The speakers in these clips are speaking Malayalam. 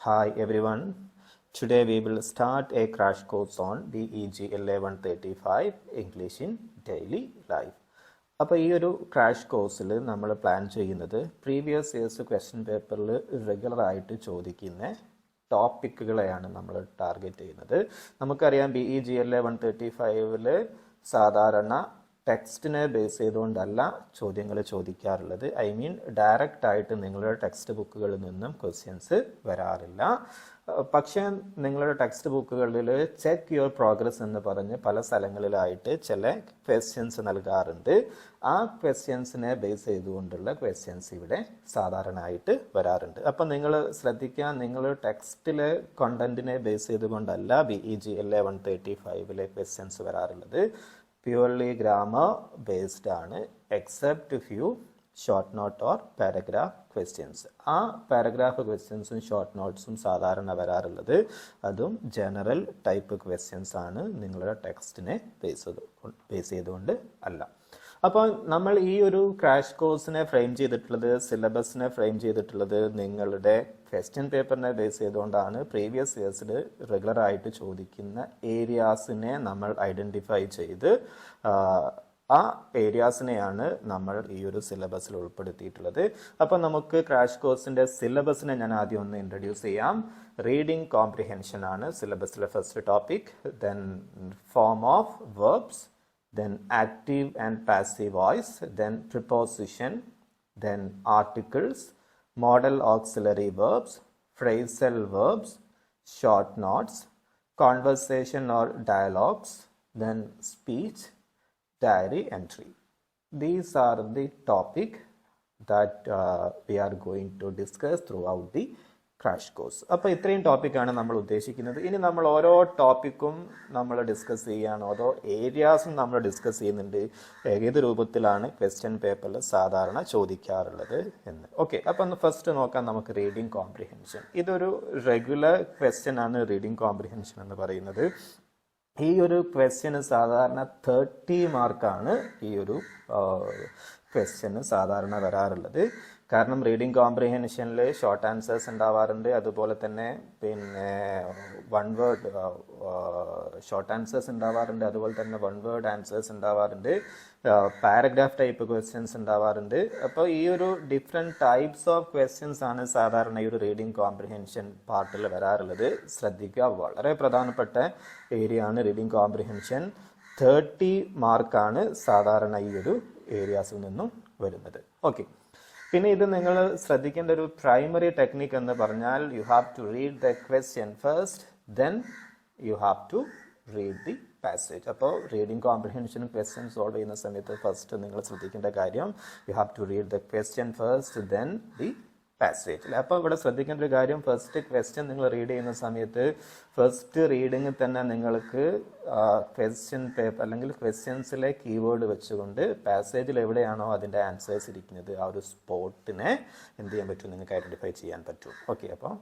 Hi everyone. Today we will start a crash course on BEGLA 135 English in Daily Life. അപ്പോൾ ഈ ഒരു ക്രാഷ് കോഴ്സിൽ നമ്മൾ പ്ലാൻ ചെയ്യുന്നത് പ്രീവിയസ് ഇയേഴ്സ് ക്വസ്റ്റ്യൻ പേപ്പറിൽ റെഗുലറായിട്ട് ചോദിക്കുന്ന ടോപ്പിക്കുകളെയാണ് നമ്മൾ ടാർഗറ്റ് ചെയ്യുന്നത്. നമുക്കറിയാം BEGLA 135 സാധാരണ ടെക്സ്റ്റിനെ ബേസ് ചെയ്തുകൊണ്ടല്ല ചോദ്യങ്ങൾ ചോദിക്കാറുള്ളത്. ഐ മീൻ ഡയറക്റ്റ് ആയിട്ട് നിങ്ങളുടെ ടെക്സ്റ്റ് ബുക്കുകളിൽ നിന്നും ക്വസ്റ്റ്യൻസ് വരാറില്ല. പക്ഷേ നിങ്ങളുടെ ടെക്സ്റ്റ് ബുക്കുകളിൽ ചെക്ക് യുവർ പ്രോഗ്രസ് എന്ന് പറഞ്ഞ് പല സ്ഥലങ്ങളിലായിട്ട് ചില ക്വസ്റ്റ്യൻസ് നൽകാറുണ്ട്. ആ ക്വസ്റ്റ്യൻസിനെ ബേസ് ചെയ്തുകൊണ്ടുള്ള ക്വസ്റ്റ്യൻസ് ഇവിടെ സാധാരണയായിട്ട് വരാറുണ്ട്. അപ്പം നിങ്ങൾ ശ്രദ്ധിക്കുക, നിങ്ങൾ ടെക്സ്റ്റിലെ കണ്ടന്റിനെ ബേസ് ചെയ്തുകൊണ്ടല്ല BEGLA 135 ക്വസ്റ്റ്യൻസ് വരാറുള്ളത്. പ്യുവർലി ഗ്രാമർ ബേസ്ഡ് ആണ്, except few short note or paragraph questions. ആ പാരഗ്രാഫ് ക്വസ്റ്റ്യൻസും ഷോർട്ട് നോട്ട്സും സാധാരണ വരാറുള്ളത് അതും ജനറൽ ടൈപ്പ് ക്വസ്റ്റ്യൻസ് ആണ്, നിങ്ങളുടെ ടെക്സ്റ്റിനെ ബേസ് ചെയ്തുകൊണ്ട് അല്ല. അപ്പോൾ നമ്മൾ ഈ ഒരു ക്രാഷ് കോഴ്സിനെ ഫ്രെയിം ചെയ്തിട്ടുള്ളത്, സിലബസിനെ ഫ്രെയിം ചെയ്തിട്ടുള്ളത് നിങ്ങളുടെ ക്വസ്റ്റ്യൻ പേപ്പറിനെ ബേസ് ചെയ്തുകൊണ്ടാണ്. പ്രീവിയസ് ഇയേഴ്സിൽ റെഗുലറായിട്ട് ചോദിക്കുന്ന ഏരിയാസിനെ നമ്മൾ ഐഡൻറ്റിഫൈ ചെയ്ത് ആ ഏരിയാസിനെയാണ് നമ്മൾ ഈ ഒരു സിലബസിൽ ഉൾപ്പെടുത്തിയിട്ടുള്ളത്. അപ്പം നമുക്ക് ക്രാഷ് കോഴ്സിൻ്റെ സിലബസിനെ ഞാൻ ആദ്യം ഒന്ന് ഇൻട്രൊഡ്യൂസ് ചെയ്യാം. റീഡിംഗ് കോംപ്രിഹെൻഷൻ ആണ് സിലബസിലെ first topic. Then form of verbs, then active and passive voice, then preposition, then articles, modal auxiliary verbs, phrasal verbs, short notes, conversation or dialogues, then speech, diary entry. These are the topic that we are going to discuss throughout the crash course. അപ്പോൾ ഇത്രയും ടോപ്പിക്കാണ് നമ്മൾ ഉദ്ദേശിക്കുന്നത്. ഇനി നമ്മൾ ഓരോ ടോപ്പിക്കും നമ്മൾ ഡിസ്കസ് ചെയ്യുകയാണ്, ഓരോ ഏരിയാസും നമ്മൾ ഡിസ്കസ് ചെയ്യുന്നുണ്ട്, ഏത് രൂപത്തിലാണ് ക്വസ്റ്റ്യൻ പേപ്പറിൽ സാധാരണ ചോദിക്കാറുള്ളത് എന്ന്. ഓക്കെ, അപ്പോൾ ഒന്ന് ഫസ്റ്റ് നോക്കാം നമുക്ക് റീഡിംഗ് കോംപ്രിഹെൻഷൻ. ഇതൊരു റെഗുലർ ക്വസ്റ്റ്യൻ ആണ് റീഡിംഗ് കോംപ്രിഹെൻഷൻ എന്ന് പറയുന്നത്. ഈ ഒരു ക്വസ്റ്റ്യന് സാധാരണ 30 മാർക്കാണ് ഈ ഒരു ക്വസ്റ്റ്യന് സാധാരണ വരാറുള്ളത്. കാരണം റീഡിംഗ് കോംപ്രിഹെൻഷനിൽ ഷോർട്ട് ആൻസേഴ്സ് ഉണ്ടാവാറുണ്ട്, അതുപോലെ തന്നെ പിന്നെ വൺ വേർഡ് ഷോർട്ട് ആൻസേഴ്സ് ഉണ്ടാവാറുണ്ട്, അതുപോലെ തന്നെ വൺ വേർഡ് ആൻസേഴ്സ് ഉണ്ടാവാറുണ്ട്, പാരഗ്രാഫ് ടൈപ്പ് ക്വസ്റ്റ്യൻസ് ഉണ്ടാവാറുണ്ട്. അപ്പോൾ ഈ ഒരു ഡിഫറെൻറ്റ് ടൈപ്സ് ഓഫ് ക്വസ്റ്റ്യൻസ് ആണ് സാധാരണ ഈ ഒരു റീഡിംഗ് കോംപ്രിഹെൻഷൻ പാർട്ടിൽ വരാറുള്ളത്. ശ്രദ്ധിക്കുക, വളരെ പ്രധാനപ്പെട്ട ഏരിയ ആണ് റീഡിംഗ് കോംപ്രിഹെൻഷൻ. 30 മാർക്കാണ് സാധാരണ ഈ ഒരു ഏരിയാസിൽ നിന്നും വരുന്നത്. ഓക്കെ, പിന്നെ ഇത് നിങ്ങൾ ശ്രദ്ധിക്കേണ്ട ഒരു പ്രൈമറി ടെക്നിക്ക് എന്ന് പറഞ്ഞാൽ you have to read the question first, then you have to read the passage. അപ്പോൾ റീഡിംഗ് കോംപ്രിഹെൻഷൻ ക്വസ്റ്റ്യൻ സോൾവ് ചെയ്യുന്ന സമയത്ത് ഫസ്റ്റ് നിങ്ങൾ ശ്രദ്ധിക്കേണ്ട കാര്യം you have to read the question first, then the passage. അപ്പോൾ ഇവിടെ ശ്രദ്ധിക്കേണ്ട ഒരു കാര്യം, ഫസ്റ്റ് ക്വസ്റ്റ്യൻ നിങ്ങൾ റീഡ് ചെയ്യുന്ന സമയത്ത് ഫസ്റ്റ് റീഡിങ്ങിൽ തന്നെ നിങ്ങൾക്ക് ക്വസ്റ്റ്യൻ പേപ്പർ അല്ലെങ്കിൽ ക്വസ്റ്റ്യൻസിലെ കീവേഡ് വെച്ചുകൊണ്ട് പാസേജിൽ എവിടെയാണോ അതിൻ്റെ ആൻസേഴ്സ് ഇരിക്കുന്നത് ആ ഒരു സ്പോട്ടിനെ എന്ത് ചെയ്യാൻ പറ്റും, നിങ്ങൾക്ക് ഐഡൻറ്റിഫൈ ചെയ്യാൻ പറ്റും. ഓക്കെ, അപ്പോൾ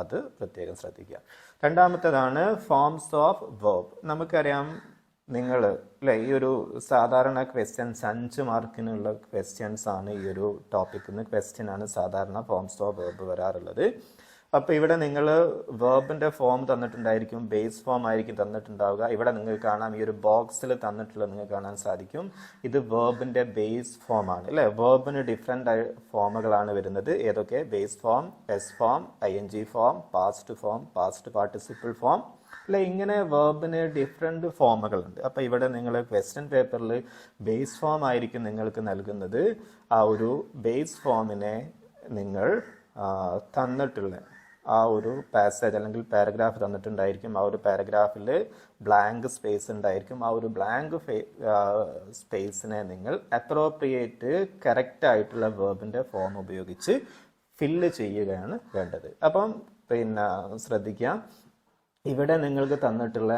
അത് പ്രത്യേകം ശ്രദ്ധിക്കുക. രണ്ടാമത്തേതാണ് ഫോംസ് ഓഫ് വെർബ്. നമുക്കറിയാം നിങ്ങൾ അല്ലേ, ഈ ഒരു സാധാരണ ക്വസ്റ്റ്യൻസ് 5 മാർക്കിനുള്ള ക്വസ്റ്റ്യൻസ് ആണ് ഈ ഒരു ടോപ്പിക്കിൽ നിന്ന് ക്വസ്റ്റ്യൻ ആണ് സാധാരണ ഫോംസ് ഓഫ് വെർബ് വരാറുള്ളത്. അപ്പോൾ ഇവിടെ നിങ്ങൾ വെർബിൻ്റെ ഫോം തന്നിട്ടുണ്ടായിരിക്കും, ബേസ് ഫോം ആയിരിക്കും തന്നിട്ടുണ്ടാവുക. ഇവിടെ നിങ്ങൾക്ക് കാണാം, ഈ ഒരു ബോക്സിൽ തന്നിട്ടുള്ളത് നിങ്ങൾക്ക് കാണാൻ സാധിക്കും. ഇത് വെർബിൻ്റെ ബേസ് ഫോം ആണ് അല്ലേ. വെർബിന് ഡിഫറെൻ്റ് ഫോമുകളാണ് വരുന്നത്. ഏതൊക്കെ? Base form, S form, ING form, past form, past participle form അല്ലെ. ഇങ്ങനെ വെർബിന് ഡിഫറെൻറ്റ് ഫോമുകളുണ്ട്. അപ്പോൾ ഇവിടെ നിങ്ങൾ ക്വസ്റ്റ്യൻ പേപ്പറിൽ ബേസ് ഫോം ആയിരിക്കും നിങ്ങൾക്ക് നൽകുന്നത്. ആ ഒരു ബേസ് ഫോമിനെ നിങ്ങൾ തന്നിട്ടുള്ള ആ ഒരു പാസേജ് അല്ലെങ്കിൽ പാരഗ്രാഫ് തന്നിട്ടുണ്ടായിരിക്കും. ആ ഒരു പാരഗ്രാഫിൽ ബ്ലാങ്ക് സ്പേസ് ഉണ്ടായിരിക്കും. ആ ഒരു ബ്ലാങ്ക് സ്പേസിനെ നിങ്ങൾ അപ്രോപ്രിയേറ്റ് കറക്റ്റ് ആയിട്ടുള്ള വെർബിൻ്റെ ഫോം ഉപയോഗിച്ച് ഫില്ല് ചെയ്യുകയാണ് വേണ്ടത്. അപ്പം പിന്നെ ശ്രദ്ധിക്കാം, ഇവിടെ നിങ്ങൾക്ക് തന്നിട്ടുള്ള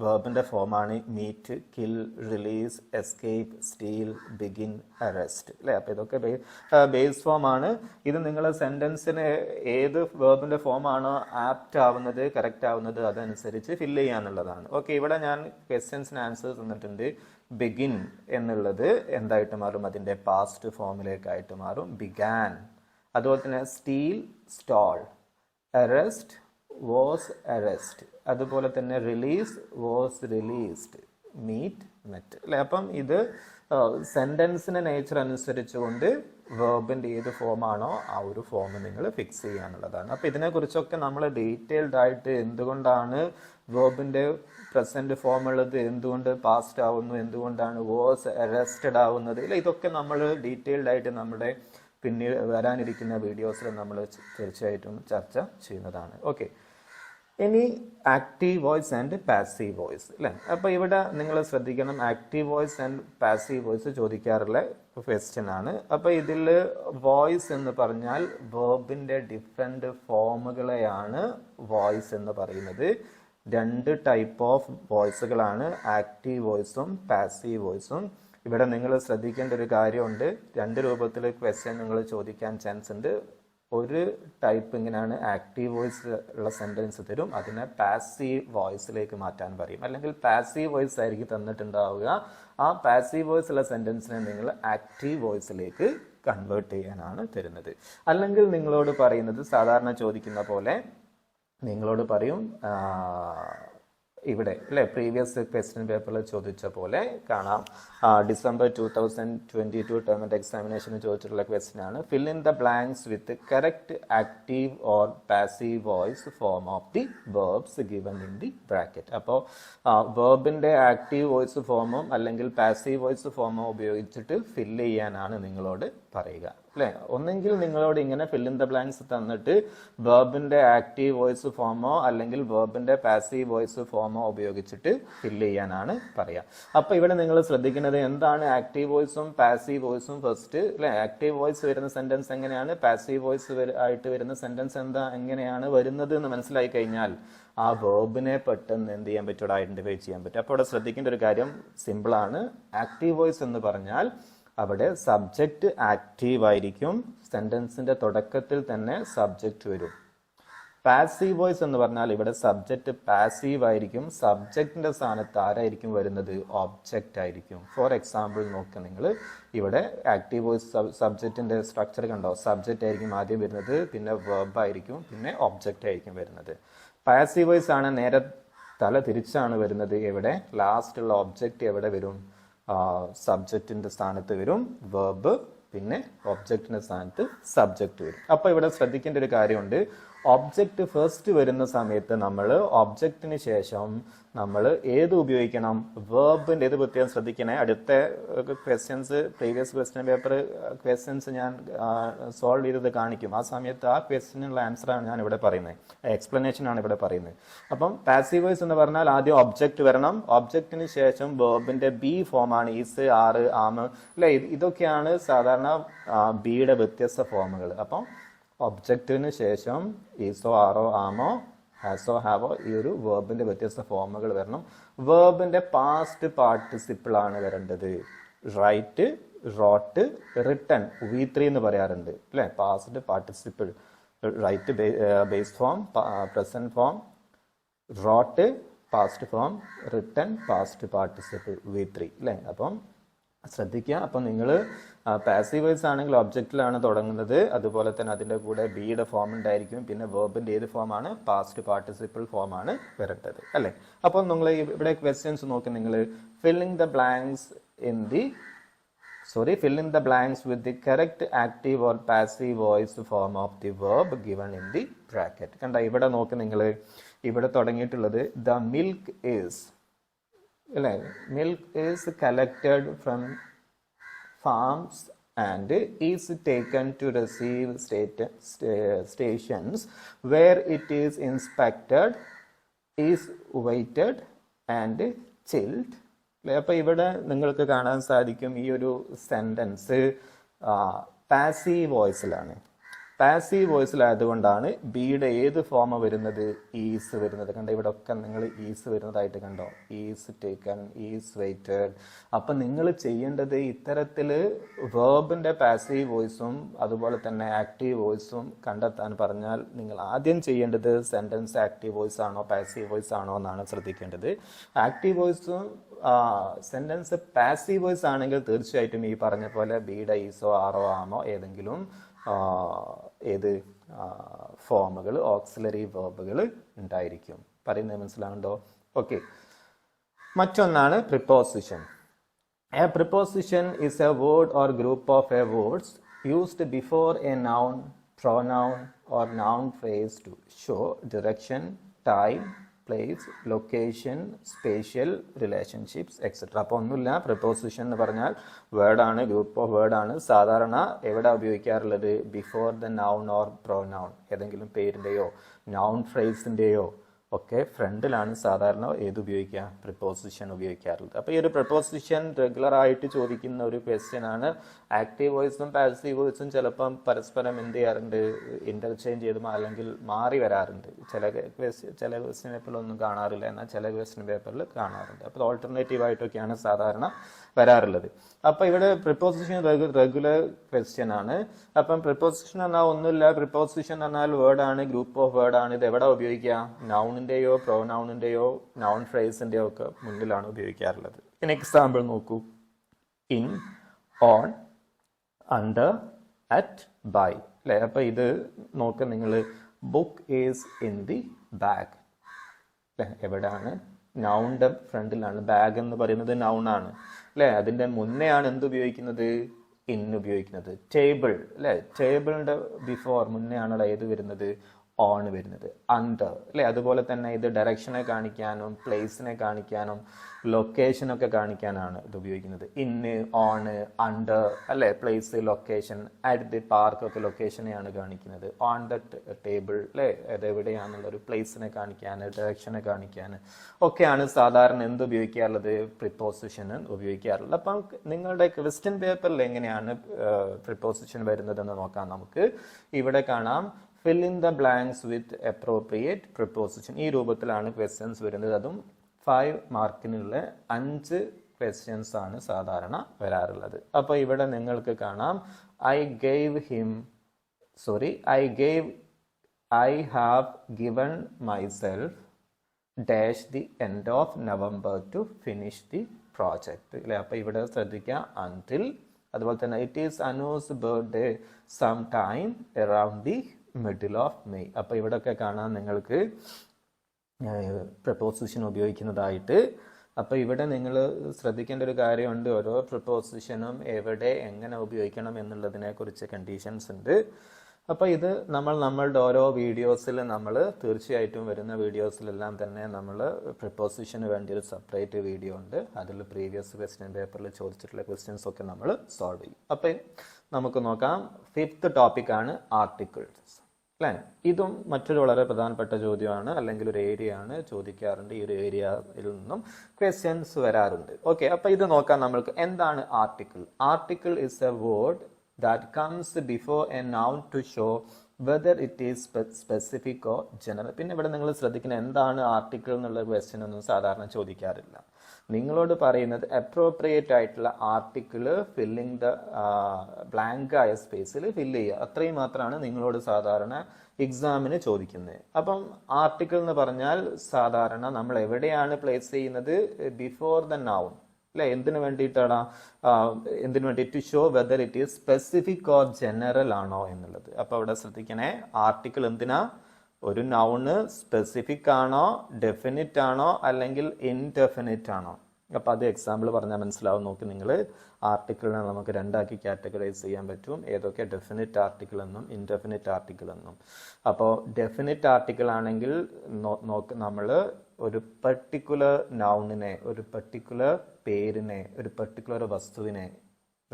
വെർബിൻ്റെ ഫോമാണ് meet, kill, release, escape, steal, begin, arrest അല്ലേ. അപ്പോൾ ഇതൊക്കെ ബേസ് ഫോമാണ്. ഇത് നിങ്ങൾ സെൻറ്റൻസിന് ഏത് വെർബിൻ്റെ ഫോമാണോ ആപ്റ്റ് ആവുന്നത്, കറക്റ്റ് ആവുന്നത് അതനുസരിച്ച് ഫില്ല് ചെയ്യാനുള്ളതാണ്. ഓക്കെ, ഇവിടെ ഞാൻ ക്വസ്റ്റ്യൻസിന് ആൻസേഴ്സ് തന്നിട്ടുണ്ട്. ബിഗിൻ എന്നുള്ളത് എന്തായിട്ട് മാറും? അതിൻ്റെ പാസ്റ്റ് ഫോമിലേക്കായിട്ട് മാറും, ബിഗാൻ. അതുപോലെ തന്നെ steal, stole. Arrest was arrest, അതുപോലെ തന്നെ release was released, meet met അല്ലെ. അപ്പം ഇത് സെൻറ്റൻസിൻ്റെ നേച്ചർ അനുസരിച്ചുകൊണ്ട് വേർബിൻ്റെ ഏത് ഫോമാണോ ആ ഒരു ഫോം നിങ്ങൾ ഫിക്സ് ചെയ്യാനുള്ളതാണ്. അപ്പോൾ ഇതിനെക്കുറിച്ചൊക്കെ നമ്മൾ ഡീറ്റെയിൽഡ് ആയിട്ട് എന്തുകൊണ്ടാണ് വേർബിൻ്റെ പ്രസൻറ്റ് ഫോം ഉള്ളത്, എന്തുകൊണ്ട് പാസ്റ്റ് ആവുന്നു, എന്തുകൊണ്ടാണ് വാസ് അറസ്റ്റഡ് ആവുന്നത്, ഇല്ല ഇതൊക്കെ നമ്മൾ ഡീറ്റെയിൽഡ് ആയിട്ട് നമ്മുടെ പിന്നീട് വരാനിരിക്കുന്ന വീഡിയോസിൽ നമ്മൾ തീർച്ചയായിട്ടും ചർച്ച ചെയ്യുന്നതാണ്. ഓക്കെ, ഇനി active voice and passive voice അല്ലേ. അപ്പോൾ ഇവിടെ നിങ്ങൾ ശ്രദ്ധിക്കണം, active voice and passive voice ചോദിക്കാറുള്ള ക്വസ്റ്റ്യൻ ആണ്. അപ്പോൾ ഇതിൽ വോയിസ് എന്ന് പറഞ്ഞാൽ വേർബിൻ്റെ ഡിഫറെൻ്റ് ഫോമുകളെയാണ് വോയിസ് എന്ന് പറയുന്നത്. രണ്ട് ടൈപ്പ് ഓഫ് വോയിസുകളാണ്, ആക്റ്റീവ് വോയിസും പാസീവ് വോയിസും. ഇവിടെ നിങ്ങൾ ശ്രദ്ധിക്കേണ്ട ഒരു കാര്യമുണ്ട്, രണ്ട് രൂപത്തിൽ ക്വസ്റ്റ്യൻ നിങ്ങൾ ചോദിക്കാൻ ചാൻസ് ഉണ്ട്. ഒരു ടൈപ്പ് ഇങ്ങനെയാണ്, ആക്റ്റീവ് വോയിസ് ഉള്ള സെൻറ്റൻസ് തരും, അതിനെ പാസീവ് വോയിസിലേക്ക് മാറ്റാൻ പറയും, അല്ലെങ്കിൽ പാസീവ് വോയിസ് ആയിരിക്കും തന്നിട്ടുണ്ടാവുക. ആ പാസീവ് വോയിസ് ഉള്ള സെൻറ്റൻസിനെ നിങ്ങൾ ആക്റ്റീവ് വോയിസിലേക്ക് കൺവേർട്ട് ചെയ്യാനാണ് തരുന്നത്. അല്ലെങ്കിൽ നിങ്ങളോട് പറയുന്നത് സാധാരണ ചോദിക്കുന്ന പോലെ നിങ്ങളോട് പറയും, ഇവിടെ അല്ലേ പ്രീവിയസ് ക്വസ്റ്റ്യൻ പേപ്പറിൽ ചോദിച്ച പോലെ കാണാം, ഡിസംബർ 2022 ടേം ആൻഡ് എക്സാമിനേഷന് ചോദിച്ചിട്ടുള്ള ക്വസ്റ്റ്യൻ ആണ്, fill in the blanks with correct active or passive voice form of the verbs given in the bracket. അപ്പോൾ വെർബിൻ്റെ ആക്റ്റീവ് വോയിസ് ഫോമും അല്ലെങ്കിൽ പാസീവ് വോയിസ് ഫോമോ ഉപയോഗിച്ചിട്ട് ഫില്ല് ചെയ്യാനാണ് നിങ്ങളോട് പറയുക അല്ലേ. ഒന്നെങ്കിൽ നിങ്ങളോട് ഇങ്ങനെ ഫിൽ ഇൻ ദ ബ്ലാങ്ക്സ് തന്നിട്ട് വെർബിൻ്റെ ആക്റ്റീവ് വോയിസ് ഫോമോ അല്ലെങ്കിൽ വെർബിൻ്റെ പാസീവ് വോയിസ് ഫോമോ ഉപയോഗിച്ചിട്ട് ഫില്ല് ചെയ്യാനാണ് പറയുക. അപ്പോൾ ഇവിടെ നിങ്ങൾ ശ്രദ്ധിക്കുന്നത് എന്താണ് ആക്റ്റീവ് വോയിസും പാസീവ് വോയിസും ഫസ്റ്റ് അല്ലേ. ആക്റ്റീവ് വോയിസ് വരുന്ന സെൻറ്റൻസ് എങ്ങനെയാണ്, പാസീവ് വോയിസ് ആയിട്ട് വരുന്ന സെൻറ്റൻസ് എങ്ങനെയാണ് വരുന്നത് എന്ന് മനസ്സിലായി കഴിഞ്ഞാൽ ആ വേർബിനെ പെട്ടെന്ന് എന്ത് ചെയ്യാൻ പറ്റും, ഐഡന്റിഫൈ ചെയ്യാൻ പറ്റും. അപ്പോൾ ഇവിടെ ശ്രദ്ധിക്കേണ്ട ഒരു കാര്യം സിമ്പിളാണ്. ആക്റ്റീവ് വോയിസ് എന്ന് പറഞ്ഞാൽ അവിടെ സബ്ജക്റ്റ് ആക്റ്റീവ് ആയിരിക്കും, സെൻറ്റൻസിൻ്റെ തുടക്കത്തിൽ തന്നെ സബ്ജക്റ്റ് വരും. പാസീവ് വോയിസ് എന്ന് പറഞ്ഞാൽ ഇവിടെ സബ്ജക്റ്റ് പാസീവ് ആയിരിക്കും, സബ്ജക്റ്റിൻ്റെ സ്ഥാനത്ത് ആരായിരിക്കും വരുന്നത്, ഒബ്ജക്റ്റ് ആയിരിക്കും. ഫോർ എക്സാമ്പിൾ നോക്കുക നിങ്ങൾ, ഇവിടെ ആക്റ്റീവ് വോയിസ് സബ്ജക്റ്റിൻ്റെ സ്ട്രക്ചർ കണ്ടോ, സബ്ജക്റ്റ് ആയിരിക്കും ആദ്യം വരുന്നത്, പിന്നെ വെർബ് ആയിരിക്കും, പിന്നെ ഒബ്ജക്റ്റ് ആയിരിക്കും വരുന്നത്. പാസീവ് വോയിസ് ആണ് നേരെ തല തിരിച്ചാണ് വരുന്നത്, എവിടെ ലാസ്റ്റുള്ള ഒബ്ജക്റ്റ് എവിടെ വരും, സബ്ജക്റ്റിൻ്റെ സ്ഥാനത്ത് വരും വെർബ്, പിന്നെ ഒബ്ജക്റ്റിൻ്റെ സ്ഥാനത്ത് സബ്ജക്റ്റ് വരും. അപ്പോൾ ഇവിടെ ശ്രദ്ധിക്കേണ്ട ഒരു കാര്യമുണ്ട്, ഒബ്ജക്റ്റ് ഫസ്റ്റ് വരുന്ന സമയത്ത് നമ്മൾ ഒബ്ജക്റ്റിന് ശേഷം നമ്മൾ ഏത് ഉപയോഗിക്കണം, വേർബിൻ്റെ ഏത് പ്രത്യേകം ശ്രദ്ധിക്കണേ. അടുത്ത questions previous question paper questions ഞാൻ സോൾവ് ചെയ്തത് കാണിക്കും, ആ സമയത്ത് ആ ക്വസ്റ്റ്യനുള്ള ആൻസറാണ് ഞാൻ ഇവിടെ പറയുന്നത്, എക്സ്പ്ലനേഷൻ ആണ് ഇവിടെ പറയുന്നത്. അപ്പം പാസീവ് വോയിസ് എന്ന് പറഞ്ഞാൽ ആദ്യം ഒബ്ജക്റ്റ് വരണം, ഒബ്ജക്റ്റിന് ശേഷം വേർബിൻ്റെ ബി ഫോമാണ്, ഈസ്, ആറ്, ആമ് അല്ലേ. ഇതൊക്കെയാണ് സാധാരണ ബിയുടെ വ്യത്യസ്ത ഫോമുകൾ. അപ്പം ഒബ്ജക്റ്റിന് ശേഷം ഈസോ, ആറോ, ആമോ, ഹാസോ, ഹാവോ ഈ ഒരു വേർബിൻ്റെ വ്യത്യസ്ത ഫോമുകൾ വരണം. വേർബിൻ്റെ പാസ്റ്റ് പാർട്ടിസിപ്പിൾ ആണ് വരേണ്ടത്, റൈറ്റ്, റോട്ട്, റിട്ടൺ, V3 എന്ന് പറയാറുണ്ട് അല്ലേ. Past participle, write base form, present form, wrote past form, written past participle V3 അല്ലേ. അപ്പം ശ്രദ്ധിക്കുക. അപ്പം നിങ്ങൾ പാസീവ് വോയിസ് ആണെങ്കിൽ ഒബ്ജക്റ്റിലാണ് തുടങ്ങുന്നത്, അതുപോലെ തന്നെ അതിൻ്റെ കൂടെ ബിയുടെ ഫോം ഉണ്ടായിരിക്കും, പിന്നെ വേർബിൻ്റെ ഏത് ഫോമാണ്, പാസ്റ്റ് പാർട്ടിസിപ്പിൾ ഫോമാണ് വരേണ്ടത് അല്ലേ. അപ്പം നിങ്ങൾ ഇവിടെ ക്വസ്റ്റ്യൻസ് നോക്കി, നിങ്ങൾ fill in the blanks with the correct active or passive voice form of the verb given in the bracket. കണ്ട ഇവിടെ നോക്ക് നിങ്ങൾ, ഇവിടെ തുടങ്ങിയിട്ടുള്ളത് the milk is അല്ലേ. Milk is collected from farms and is taken to receive stations where it is inspected, is weighted and chilled അല്ലേ. അപ്പോൾ ഇവിടെ നിങ്ങൾക്ക് കാണാൻ സാധിക്കും ഈ ഒരു സെൻറ്റൻസ് പാസീവ് വോയിസിലാണ്. പാസീവ് വോയിസിലായതുകൊണ്ടാണ് ബിയുടെ ഏത് ഫോം വരുന്നത്, ഈസ് വരുന്നത്. കണ്ടോ ഇവിടെ ഒക്കെ നിങ്ങൾ ഈസ് വരുന്നതായിട്ട് കണ്ടോ, ഈസ് ടേക്കൺ, ഈസ് വെയ്റ്റഡ്. അപ്പം നിങ്ങൾ ചെയ്യേണ്ടത് ഇത്തരത്തിൽ വേർബിൻ്റെ പാസീവ് വോയിസും അതുപോലെ തന്നെ ആക്റ്റീവ് വോയിസും കണ്ടെത്താൻ പറഞ്ഞാൽ നിങ്ങൾ ആദ്യം ചെയ്യേണ്ടത് സെൻറ്റൻസ് ആക്റ്റീവ് വോയിസ് ആണോ പാസീവ് വോയിസ് ആണോ എന്നാണ് ശ്രദ്ധിക്കേണ്ടത്. ആക്റ്റീവ് വോയിസും സെൻറ്റൻസ് പാസീവ് വോയിസ് ആണെങ്കിൽ തീർച്ചയായിട്ടും ഈ പറഞ്ഞ പോലെ ബിയുടെ ഈസോ, ആറോ, ആമോ ഏതെങ്കിലും ഏത് ഫോമുകൾ, ഓക്സിലറി വെർബുകൾ ഉണ്ടായിരിക്കും. പറയുന്നത് മനസ്സിലാവുണ്ടോ? ഓക്കെ. മറ്റൊന്നാണ് preposition. A preposition is a word or group of words used before a noun, pronoun or noun phrase to show direction, time, place, location, spatial relationships, etc. അപ്പോൾ ഒന്നുമില്ല, preposition എന്ന് പറഞ്ഞാൽ വേർഡ് ആണ്, ഗ്രൂപ്പ് ഓഫ് വേർഡ് ആണ്. സാധാരണ എവിടെ ഉപയോഗിക്കാറുള്ളത്? Before the noun or pronoun, ഏതെങ്കിലും പേരിൻ്റെയോ നൗൺ ഫ്രേസിൻ്റെയോ ഒക്കെ ഫ്രണ്ടിലാണ് സാധാരണ ഏത് ഉപയോഗിക്കുക? പ്രിപ്പോസിഷൻ ഉപയോഗിക്കാറുള്ളത്. അപ്പോൾ ഈ ഒരു പ്രിപ്പോസിഷൻ റെഗുലർ ആയിട്ട് ചോദിക്കുന്ന ഒരു ക്വസ്റ്റ്യൻ ആണ്. ആക്റ്റീവ് വോയിസും പാസീവ് വോയിസും ചിലപ്പം പരസ്പരം എന്ത് ചെയ്യാറുണ്ട്? ഇന്റർചേഞ്ച് ചെയ്ത് അല്ലെങ്കിൽ മാറി വരാറുണ്ട്. ചില ക്വസ്റ്റ്യൻ പേപ്പറിലൊന്നും കാണാറില്ല, എന്നാൽ ചില ക്വസ്റ്റ്യൻ പേപ്പറിൽ കാണാറുണ്ട്. അപ്പോൾ ഓൾട്ടർനേറ്റീവ് ആയിട്ടൊക്കെയാണ് സാധാരണ വരാറുള്ളത്. അപ്പോൾ ഇവിടെ പ്രിപ്പോസിഷൻ റെഗുലർ ക്വസ്റ്റ്യൻ ആണ്. അപ്പം പ്രിപ്പോസിഷൻ എന്നാൽ ഒന്നുമില്ല, പ്രിപ്പോസിഷൻ എന്നാൽ വേർഡ് ആണ്, ഗ്രൂപ്പ് ഓഫ് വേർഡ് ആണ്. ഇത് എവിടെ ഉപയോഗിക്കുക? നൗണിന്റെയോ പ്രൊനൗണിന്റെയോ നൗൺ ഫ്രേസിന്റെയോ ഒക്കെ മുന്നിലാണ് ഉപയോഗിക്കാറുള്ളത്. എക്സാമ്പിൾ നോക്കൂ. In, on, under, at, by, അല്ലെ? അപ്പൊ ഇത് നോക്ക് നിങ്ങൾ. Book is in the bag, എവിടെയാണ്? നൗണിന്റെ ഫ്രണ്ടിലാണ്. ബാഗ് എന്ന് പറയുന്നത് നൗൺ ആണ്, അല്ലെ? അതിന്റെ മുന്നെയാണ് എന്ത് ഉപയോഗിക്കുന്നത്? ഇൻ ഉപയോഗിക്കുന്നത്. ടേബിൾ, അല്ലെ? ടേബിളിന്റെ ബിഫോർ മുന്നെയാണല്ലോ ഏത് വരുന്നത്? ഓൺ വരുന്നത്. അണ്ടർ, അല്ലെ? അതുപോലെ തന്നെ ഇത് ഡയറക്ഷനെ കാണിക്കാനും പ്ലേസിനെ കാണിക്കാനും ലൊക്കേഷനൊക്കെ കാണിക്കാനാണ് ഇത് ഉപയോഗിക്കുന്നത്. ഇന്ന്, ഓണ്, അണ്ടർ, അല്ലെ? Place, location. At the park ഒക്കെ ലൊക്കേഷനെയാണ് കാണിക്കുന്നത്. ഓൺ ദ ടേബിൾ, അല്ലെ? അതെവിടെയാണെന്നുള്ള ഒരു പ്ലേസിനെ കാണിക്കാൻ, ഡയറക്ഷനെ കാണിക്കാൻ ഒക്കെയാണ് സാധാരണ എന്ത് ഉപയോഗിക്കാറുള്ളത്? പ്രിപ്പോസിഷൻ ഉപയോഗിക്കാറുള്ളത്. അപ്പം നിങ്ങളുടെ ക്വസ്റ്റ്യൻ പേപ്പറിൽ എങ്ങനെയാണ് പ്രിപ്പോസിഷൻ വരുന്നതെന്ന് നോക്കാം നമുക്ക്. ഇവിടെ കാണാം, fill in the blanks with appropriate preposition. ഈ രൂപത്തിലാണ് ക്വസ്റ്റ്യൻസ് വരുന്നത്. അതും 5 മാർക്കിനുള്ള 5 ക്വസ്റ്റ്യൻസ് ആണ് സാധാരണ വരാറുള്ളത്. അപ്പോൾ ഇവിടെ നിങ്ങൾക്ക് കാണാം, I have given myself dash the end of November to finish the project, അല്ലേ? അപ്പോൾ ഇവിടെ ശ്രദ്ധിക്കുക, until. അതുപോലെ തന്നെ it is Anu's birthday sometime around the middle of May. അപ്പോൾ ഇവിടെയൊക്കെ കാണാൻ നിങ്ങൾക്ക് പ്രപ്പോസിഷൻ ഉപയോഗിക്കുന്നതായിട്ട്. അപ്പോൾ ഇവിടെ നിങ്ങൾ ശ്രദ്ധിക്കേണ്ട ഒരു കാര്യമുണ്ട്, ഓരോ പ്രപ്പോസിഷനും എവിടെ എങ്ങനെ ഉപയോഗിക്കണം എന്നുള്ളതിനെ കുറിച്ച് കണ്ടീഷൻസ് ഉണ്ട്. അപ്പോൾ ഇത് നമ്മളുടെ ഓരോ വീഡിയോസിൽ നമ്മൾ തീർച്ചയായിട്ടും വരുന്ന വീഡിയോസിലെല്ലാം തന്നെ നമ്മൾ പ്രിപ്പോസിഷന് വേണ്ടി ഒരു സെപ്പറേറ്റ് വീഡിയോ ഉണ്ട്. അതിൽ പ്രീവിയസ് ക്വസ്റ്റ്യൻ പേപ്പറിൽ ചോദിച്ചിട്ടുള്ള ക്വസ്റ്റ്യൻസ് ഒക്കെ നമ്മൾ സോൾവ് ചെയ്യും. അപ്പം നമുക്ക് നോക്കാം. 5th ടോപ്പിക്കാണ് ആർട്ടിക്കിൾസ്, അല്ലേ? ഇതും മറ്റൊരു വളരെ പ്രധാനപ്പെട്ട ചോദ്യമാണ്, അല്ലെങ്കിൽ ഒരു ഏരിയ ആണ്, ചോദിക്കാറുണ്ട്. ഈ ഒരു ഏരിയയിൽ നിന്നും ക്വസ്റ്റ്യൻസ് വരാറുണ്ട്. ഓക്കെ, അപ്പൊ ഇത് നോക്കാം നമ്മൾക്ക്. എന്താണ് article? Article is A word that comes before a noun to show whether it is specific or general. പിന്നെ ഇവിടെ നിങ്ങൾ ശ്രദ്ധിക്കണം, എന്താണ് ആർട്ടിക്കിൾ എന്നുള്ള ക്വസ്റ്റ്യൻ ഒന്നും സാധാരണ ചോദിക്കാറില്ല. നിങ്ങളോട് പറയുന്നത് അപ്രോപ്രിയേറ്റ് ആയിട്ടുള്ള ആർട്ടിക്കിൾ ഫില്ലിംഗ് ദ ബ്ലാങ്ക് ആയ സ്പേസിൽ ഫില്ല് ചെയ്യുക, അത്രയും മാത്രമാണ് നിങ്ങളോട് സാധാരണ എക്സാമിന് ചോദിക്കുന്നത്. അപ്പം ആർട്ടിക്കിൾ എന്ന് പറഞ്ഞാൽ സാധാരണ നമ്മൾ എവിടെയാണ് പ്ലേസ് ചെയ്യുന്നത്? ബിഫോർ ദ നൗൺ, അല്ലെ? എന്തിനു വേണ്ടിയിട്ടാണ്? എന്തിനു വേണ്ടി? To show whether it is specific or general ആണോ എന്നുള്ളത്. അപ്പൊ അവിടെ ശ്രദ്ധിക്കണേ, ആർട്ടിക്കിൾ എന്തിനാ? ഒരു നൗണ് സ്പെസിഫിക് ആണോ, ഡെഫിനിറ്റ് ആണോ, അല്ലെങ്കിൽ ഇൻഡെഫിനിറ്റ് ആണോ? അപ്പൊ അത് എക്സാമ്പിൾ പറഞ്ഞാൽ മനസ്സിലാവും. നോക്കി നിങ്ങൾ, ആർട്ടിക്കിളിനെ നമുക്ക് രണ്ടാക്കി കാറ്റഗറൈസ് ചെയ്യാൻ പറ്റും. ഏതൊക്കെ? ഡെഫിനിറ്റ് ആർട്ടിക്കിൾ എന്നും ഇൻഡെഫിനിറ്റ് ആർട്ടിക്കിൾ എന്നും. അപ്പോൾ ഡെഫിനിറ്റ് ആർട്ടിക്കിൾ ആണെങ്കിൽ നമ്മൾ ഒരു പെർട്ടിക്കുലർ നൗണിനെ, ഒരു പെർട്ടിക്കുലർ പേരിനെ, ഒരു പെർട്ടിക്കുലർ വസ്തുവിനെ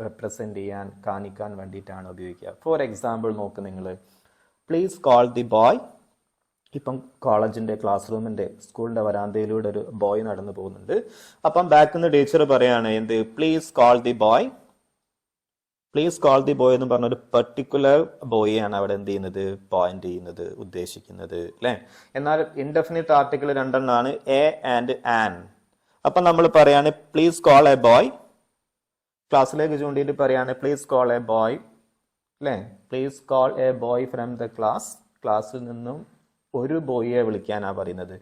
റെപ്രസെന്റ് ചെയ്യാൻ, കാണിക്കാൻ വേണ്ടിയിട്ടാണ് ഉപയോഗിക്കുക. ഫോർ എക്സാമ്പിൾ നോക്ക് നിങ്ങൾ, പ്ലീസ് കോൾ ദി ബോയ്. ഇപ്പം കോളേജിന്റെ ക്ലാസ് റൂമിന്റെ സ്കൂളിന്റെ വരാന്തയിലൂടെ ഒരു ബോയ് നടന്നു പോകുന്നുണ്ട്. അപ്പം ബാക്കിൽ നിന്ന് ടീച്ചർ പറയാണ് എന്ത്? Please call the boy. Please call the boy എന്ന് പറഞ്ഞ ഒരു പെർട്ടിക്കുലർ ബോയിയാണ് അവിടെ എന്ത് ചെയ്യുന്നത്? പോയിന്റ് ചെയ്യുന്നത്, ഉദ്ദേശിക്കുന്നത്, അല്ലെ? എന്നാൽ ഇൻഡെഫിനിറ്റ് ആർട്ടിക്കിൾ രണ്ടെണ്ണമാണ്, എ ആൻഡ് ആൻ. അപ്പൊ നമ്മൾ പറയാണ് പ്ലീസ് കോൾ എ ബോയ്. ക്ലാസ്സിലേക്ക് ചൂണ്ടിയിട്ട് പറയാണ് പ്ലീസ് കോൾ എ ബോയ്, അല്ലെ? Please call a boy from the class. ക്ലാസ്സിൽ നിന്നും ഒരു ബോയിയെ വിളിക്കാനാണ് പറയുന്നത്.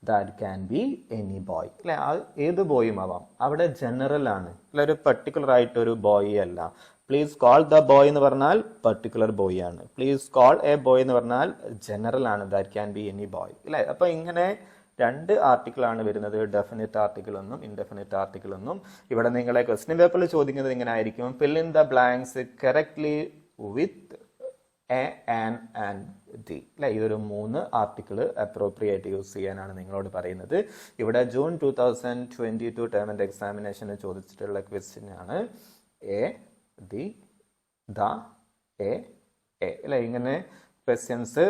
That can be any boy അല്ലെ, ഏത് ബോയും ആവാം. അവിടെ ജനറൽ ആണ് അല്ലെ, ഒരു പെർട്ടിക്കുലർ ആയിട്ട് ഒരു ബോയ് അല്ല. പ്ലീസ് കോൾ ദ ബോയ് എന്ന് പറഞ്ഞാൽ പെർട്ടിക്കുലർ ബോയ് ആണ്. പ്ലീസ് കോൾ എ ബോയ് എന്ന് പറഞ്ഞാൽ ജനറൽ ആണ്. That can be any boy അല്ലെ. അപ്പൊ ഇങ്ങനെ രണ്ട് ആർട്ടിക്കിൾ ആണ് വരുന്നത്, ഡെഫിനിറ്റ് ആർട്ടിക്കിൾ എന്നും ഇൻഡെഫിനിറ്റ് ആർട്ടിക്കിൾ എന്നും. ഇവിടെ നിങ്ങളെ ക്വസ്റ്റ്യൻ പേപ്പറിൽ ചോദിക്കുന്നത് ഇങ്ങനെ ആയിരിക്കും, fill in the blanks correctly with a and the അല്ലെ. ഇതൊരു 3 ആർട്ടിക്കിൾ അപ്രോപ്രിയേറ്റ് യൂസ് ചെയ്യാനാണ് നിങ്ങളോട് പറയുന്നത്. ഇവിടെ ജൂൺ 2022 ടേം ആൻഡ് എക്സാമിനേഷന് ചോദിച്ചിട്ടുള്ള ക്വസ്റ്റ്യൻ ആണ് എ ദി ദ എ അല്ലെ. ഇങ്ങനെ ക്വസ്റ്റ്യൻസ്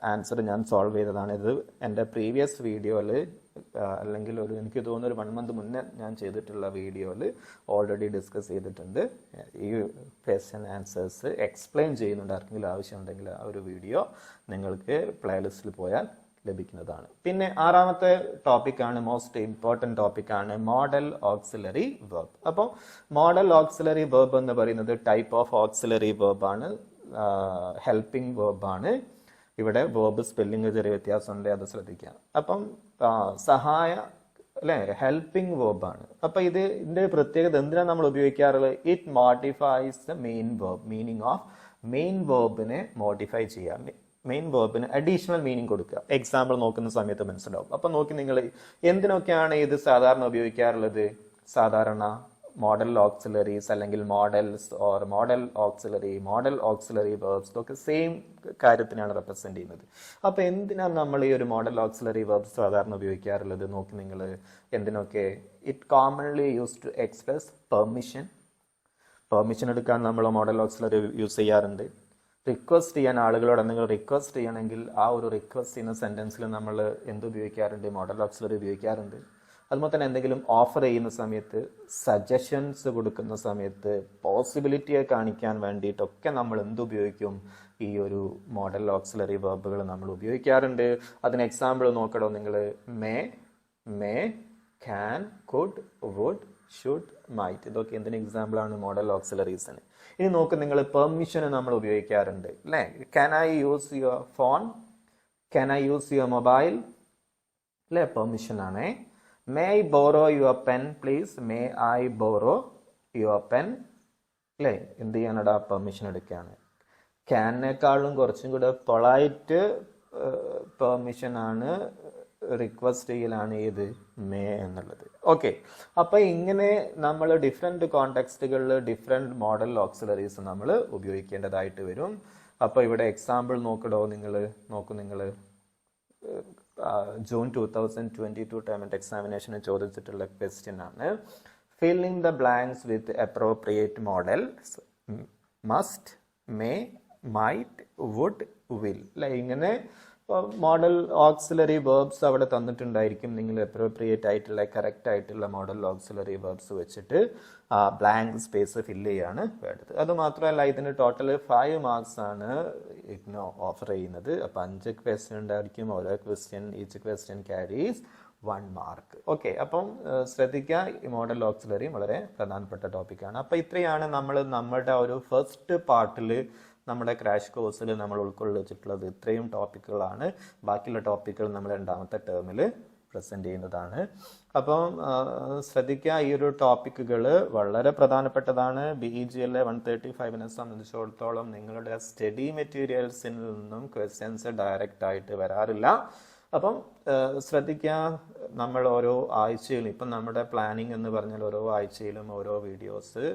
ആൻസർ ഞാൻ സോൾവ് ചെയ്തതാണ്. ഇത് എൻ്റെ പ്രീവിയസ് വീഡിയോയിൽ അല്ലെങ്കിൽ എനിക്ക് തോന്നുന്നു ഒരു 1 month മുന്നേ ഞാൻ ചെയ്തിട്ടുള്ള വീഡിയോയിൽ ഓൾറെഡി ഡിസ്കസ് ചെയ്തിട്ടുണ്ട്. ഈ ക്വസ്റ്റ്യൻ ആൻസേഴ്സ് എക്സ്പ്ലെയിൻ ചെയ്യുന്നുണ്ട്. ആർക്കെങ്കിലും ആവശ്യമുണ്ടെങ്കിൽ ആ ഒരു വീഡിയോ നിങ്ങൾക്ക് പ്ലേലിസ്റ്റിൽ പോയാൽ ലഭിക്കുന്നതാണ്. പിന്നെ 6ാമത്തെ ടോപ്പിക്കാണ്, മോസ്റ്റ് ഇമ്പോർട്ടൻറ്റ് ടോപ്പിക്കാണ് മോഡൽ ഓക്സിലറി വെർബ്. അപ്പോൾ മോഡൽ ഓക്സിലറി വെർബ് എന്ന് പറയുന്നത് ടൈപ്പ് ഓഫ് ഓക്സിലറി വെർബ് ആണ്, ഹെൽപ്പിംഗ് വെർബ് ആണ്. ഇവിടെ വെർബ് സ്പെല്ലിംഗ് ചെറിയ വ്യത്യാസമുണ്ട്, അത് ശ്രദ്ധിക്കാം. അപ്പം സഹായ അല്ലെ, ഹെൽപ്പിംഗ് വെർബ് ആണ്. അപ്പൊ ഇതിന്റെ പ്രത്യേകത എന്തിനാണ് നമ്മൾ ഉപയോഗിക്കാറുള്ളത്? It modifies the main verb. Meaning of main വെർബിനെ മോഡിഫൈ ചെയ്യാം, മെയിൻ വെർബിന് അഡീഷണൽ മീനിങ് കൊടുക്കുക. എക്സാമ്പിൾ നോക്കുന്ന സമയത്ത് മനസ്സിലാവും. അപ്പൊ നോക്കി നിങ്ങൾ എന്തിനൊക്കെയാണ് ഇത് സാധാരണ ഉപയോഗിക്കാറുള്ളത്? സാധാരണ മോഡൽ ഓക്സിലറീസ് അല്ലെങ്കിൽ models or modal auxiliary verbs ഇതൊക്കെ സെയിം കാര്യത്തിനാണ് റെപ്രസെന്റ് ചെയ്യുന്നത്. അപ്പൊ എന്തിനാണ് നമ്മൾ ഈ ഒരു മോഡൽ ഓക്സിലറി വെർബ്സ് സാധാരണ ഉപയോഗിക്കാറുള്ളത്? നോക്കി നിങ്ങൾ എന്തിനൊക്കെ. It commonly use to express permission എടുക്കാൻ നമ്മൾ മോഡൽ ഓക്സിലറി യൂസ് ചെയ്യാറുണ്ട്. റിക്വസ്റ്റ് ചെയ്യാൻ, ആളുകളോട് എന്തെങ്കിലും റിക്വസ്റ്റ് ചെയ്യണമെങ്കിൽ ആ ഒരു റിക്വസ്റ്റ് ചെയ്യുന്ന സെന്റൻസിൽ നമ്മൾ എന്ത് ഉപയോഗിക്കാറുണ്ട്? മോഡൽ ഓക്സിലറി ഉപയോഗിക്കാറുണ്ട്. അതുപോലെ തന്നെ എന്തെങ്കിലും ഓഫർ ചെയ്യുന്ന സമയത്ത്, സജഷൻസ് കൊടുക്കുന്ന സമയത്ത്, പോസിബിലിറ്റിയെ കാണിക്കാൻ വേണ്ടിയിട്ടൊക്കെ നമ്മൾ എന്തുപയോഗിക്കും? ഈ ഒരു മോഡൽ ഓക്സിലറി വെർബുകൾ നമ്മൾ ഉപയോഗിക്കാറുണ്ട്. അതിന് എക്സാമ്പിൾ നോക്കണോ നിങ്ങൾ? May, can, could, would, should, might. ഇതൊക്കെ എന്തിന് എക്സാമ്പിൾ ആണ്? മോഡൽ ഓക്സിലറീസിന്. ഇനി നോക്ക് നിങ്ങൾ, പെർമിഷന് നമ്മൾ ഉപയോഗിക്കാറുണ്ട് അല്ലേ. Can I use your phone, can I use your mobile അല്ലേ, പെർമിഷൻ ആണേ. May I borrow your pen please, may I borrow your pen അല്ലേ, എന്ത് ചെയ്യാനടാ? പെർമിഷൻ എടുക്കുകയാണ്. ക്യാനേക്കാളും കുറച്ചും കൂടെ പൊളൈറ്റ് പെർമിഷൻ ആണ്, റിക്വസ്റ്റ് ചെയ്യലാണ് ഏത്? മേ എന്നുള്ളത്. ഓക്കെ, അപ്പൊ ഇങ്ങനെ നമ്മൾ ഡിഫറെന്റ് കോണ്ടെക്സ്റ്റുകളിൽ ഡിഫറെന്റ് മോഡൽ ഓക്സിലറീസ് നമ്മൾ ഉപയോഗിക്കേണ്ടതായിട്ട് വരും. അപ്പൊ ഇവിടെ എക്സാമ്പിൾ നോക്കടോ നിങ്ങൾ. ജൂൺ 2022 ടേം ആൻഡ് എക്സാമിനേഷന് ചോദിച്ചിട്ടുള്ള ക്വസ്റ്റ്യൻ ആണ്, filling the blanks with appropriate modals must, may, might, would, will അല്ലെ. ഇങ്ങനെ മോഡൽ ഓക്സിലറി വെർബ്സ് അവിടെ തന്നിട്ടുണ്ടായിരിക്കും. നിങ്ങൾ അപ്രോപ്രിയേറ്റ് ആയിട്ടുള്ള കറക്റ്റ് ആയിട്ടുള്ള മോഡൽ ഓക്സിലറി വെർബ്സ് വെച്ചിട്ട് ആ ബ്ലാങ്ക് സ്പേസ് ഫില്ല് ചെയ്യാണ് വേണ്ടത്. അത് മാത്രമല്ല ഇതിന് ടോട്ടൽ 5 മാർക്സ് ആണ് IGNOU ഓഫർ ചെയ്യുന്നത്. അപ്പം 5 ക്വസ്റ്റ്യൻ ഉണ്ടായിരിക്കും. ഓരോ question, each question carries 1 mark. Okay, അപ്പം ശ്രദ്ധിക്കുക, ഈ മോഡൽ ഓക്സിലറിയും വളരെ പ്രധാനപ്പെട്ട ടോപ്പിക്കാണ്. അപ്പം ഇത്രയാണ് നമ്മുടെ ഒരു ഫസ്റ്റ് പാർട്ടിൽ നമ്മുടെ ക്രാഷ് കോഴ്സിൽ നമ്മൾ ഉൾക്കൊള്ളിച്ചിട്ടുള്ളത്. ഇത്രയും ടോപ്പിക്കുകളാണ്. ബാക്കിയുള്ള ടോപ്പിക്കുകൾ നമ്മൾ 2ാമത്തെ ടേമിൽ പ്രസൻറ്റ് ചെയ്യുന്നതാണ്. അപ്പം ശ്രദ്ധിക്കുക, ഈ ഒരു ടോപ്പിക്കുകൾ വളരെ പ്രധാനപ്പെട്ടതാണ്. BEGLA 135നെ സംബന്ധിച്ചിടത്തോളം നിങ്ങളുടെ സ്റ്റഡി മെറ്റീരിയൽസിൽ നിന്നും ക്വസ്റ്റ്യൻസ് ഡയറക്റ്റ് ആയിട്ട് വരാറില്ല. അപ്പം ശ്രദ്ധിക്കുക, നമ്മൾ ഓരോ ആഴ്ചയിലും, ഇപ്പം നമ്മുടെ പ്ലാനിങ് എന്ന് പറഞ്ഞാൽ ഓരോ ആഴ്ചയിലും ഓരോ വീഡിയോസ്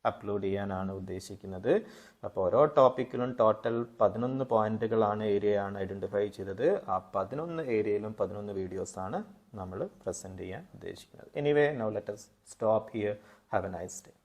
അപ്ലോഡ് ചെയ്യാനാണ് ഉദ്ദേശിക്കുന്നത്. അപ്പോൾ ഓരോ ടോപ്പിക്കിലും ടോട്ടൽ 11 പോയിന്റുകളാണ്, ഏരിയയാണ് ഐഡൻറ്റിഫൈ ചെയ്തത്. ആ 11 ഏരിയയിലും 11 വീഡിയോസാണ് നമ്മൾ പ്രസൻറ്റ് ചെയ്യാൻ ഉദ്ദേശിക്കുന്നത്. Anyway, now let us stop here. Have a nice day.